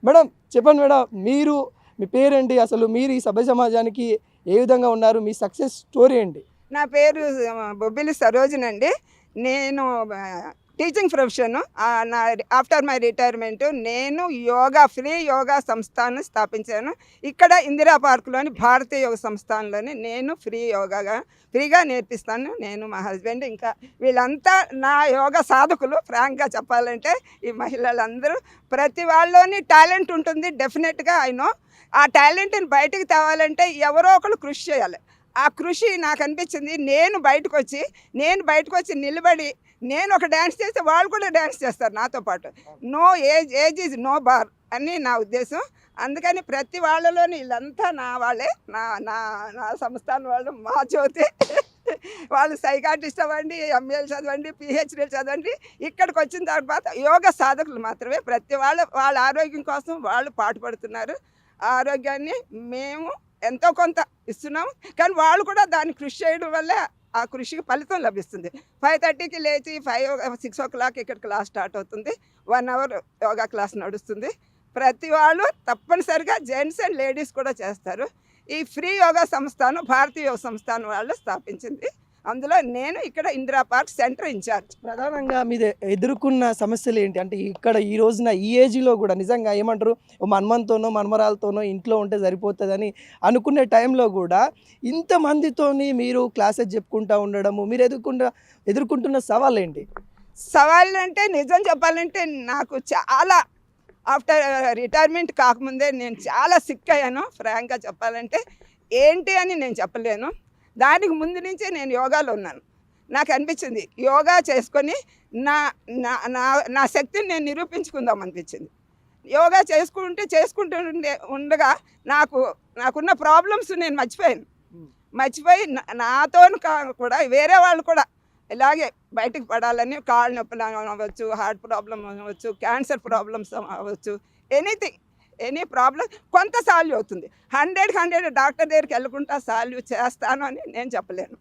Madam చెప్పండి madam, మీరు మీ పేరేంటి, అసలు మీరు ఈ సభ్య సమాజానికి ఏ విధంగా ఉన్నారు, మీ సక్సెస్ స్టోరీ ఏంటి? నా పేరు బొబ్బిలి సరోజినండి. నేను టీచింగ్ ప్రొఫెషను. నా ఆఫ్టర్ మై రిటైర్మెంట్ నేను ఫ్రీ యోగా సంస్థను స్థాపించాను. ఇక్కడ ఇందిరా పార్క్లోని భారతీయ యోగ సంస్థానంలోని నేను ఫ్రీగా నేర్పిస్తాను. నేను, మా హస్బెండ్, ఇంకా వీళ్ళంతా నా యోగా సాధకులు. ఫ్రాంక్గా చెప్పాలంటే ఈ మహిళలందరూ ప్రతి వాళ్ళలోని టాలెంట్ ఉంటుంది డెఫినెట్గా. ఆ టాలెంట్ని బయటికి తేవాలంటే ఎవరో ఒకరు కృషి చేయాలి. ఆ కృషి నాకు అనిపించింది. నేను బయటకు వచ్చి నిలబడి నేను ఒక డ్యాన్స్ చేస్తే వాళ్ళు కూడా డ్యాన్స్ చేస్తారు నాతో పాటు. No age is no bar అని నా ఉద్దేశం. అందుకని ప్రతి వాళ్ళలోని వీళ్ళంతా నా వాళ్ళే, నా నా నా సంస్థానం వాళ్ళు, మా జ్యోతి. వాళ్ళు సైకాట్రిస్ట్ అవ్వండి, ఎంఏలు చదవండి, పిహెచ్డీలు చదవండి, ఇక్కడికి వచ్చిన తర్వాత యోగా సాధకులు మాత్రమే. ప్రతి వాళ్ళ ఆరోగ్యం కోసం వాళ్ళు పాటుపడుతున్నారు. ఆరోగ్యాన్ని మేము ఎంతో కొంత ఇస్తున్నాము, కానీ వాళ్ళు కూడా దాన్ని కృషి చేయడం వల్లే ఆ కృషికి ఫలితం లభిస్తుంది. 5:30కి లేచి 6 o'clock ఇక్కడ క్లాస్ స్టార్ట్ అవుతుంది. 1 hour యోగా క్లాస్ నడుస్తుంది. ప్రతి వాళ్ళు తప్పనిసరిగా జెంట్స్ అండ్ లేడీస్ కూడా చేస్తారు. ఈ ఫ్రీ యోగా సంస్థను భారతీయ యోగ సంస్థానం వాళ్ళు స్థాపించింది. అందులో నేను ఇక్కడ ఇందిరా పార్క్ సెంటర్ ఇన్ఛార్జ్. ప్రధానంగా మీరు ఎదుర్కొన్న సమస్యలు ఏంటి? అంటే ఇక్కడ ఈ రోజున ఈ ఏజ్లో కూడా నిజంగా ఏమంటారు, మన్మంతోనో మన్మరాలతోనో ఇంట్లో ఉంటే సరిపోతుందని అనుకునే టైంలో కూడా ఇంతమందితోని మీరు క్లాసెస్ చెప్పుకుంటూ ఉండడము, మీరు ఎదుర్కొంటున్న సవాళ్ళు ఏంటి? సవాళ్ళు అంటే నిజం చెప్పాలంటే నాకు చాలా ఆఫ్టర్ రిటైర్మెంట్ కాకముందే నేను చాలా సిక్ అయ్యాను. ఫ్రాంక్గా చెప్పాలంటే ఏంటి అని నేను చెప్పలేను. దానికి ముందు నుంచే నేను యోగాలో ఉన్నాను. నాకు అనిపించింది యోగా చేసుకొని నా నా నా నా శక్తిని నేను నిరూపించుకుందాం అనిపించింది. యోగా ఉండగా నాకున్న ప్రాబ్లమ్స్ నేను మర్చిపోయి నాతో కూడా వేరే వాళ్ళు కూడా ఇలాగే బయటకు పడాలని, కాళ్ళ నొప్పులు అవ్వచ్చు, హార్ట్ ప్రాబ్లం అవ్వచ్చు, క్యాన్సర్ ప్రాబ్లమ్స్ అవ్వచ్చు, ఎనీ ప్రాబ్లం కొంత సాల్వ్ అవుతుంది. 100 డాక్టర్ దగ్గరికి వెళ్ళకుండా సాల్వ్ చేస్తాను అని నేను చెప్పలేను.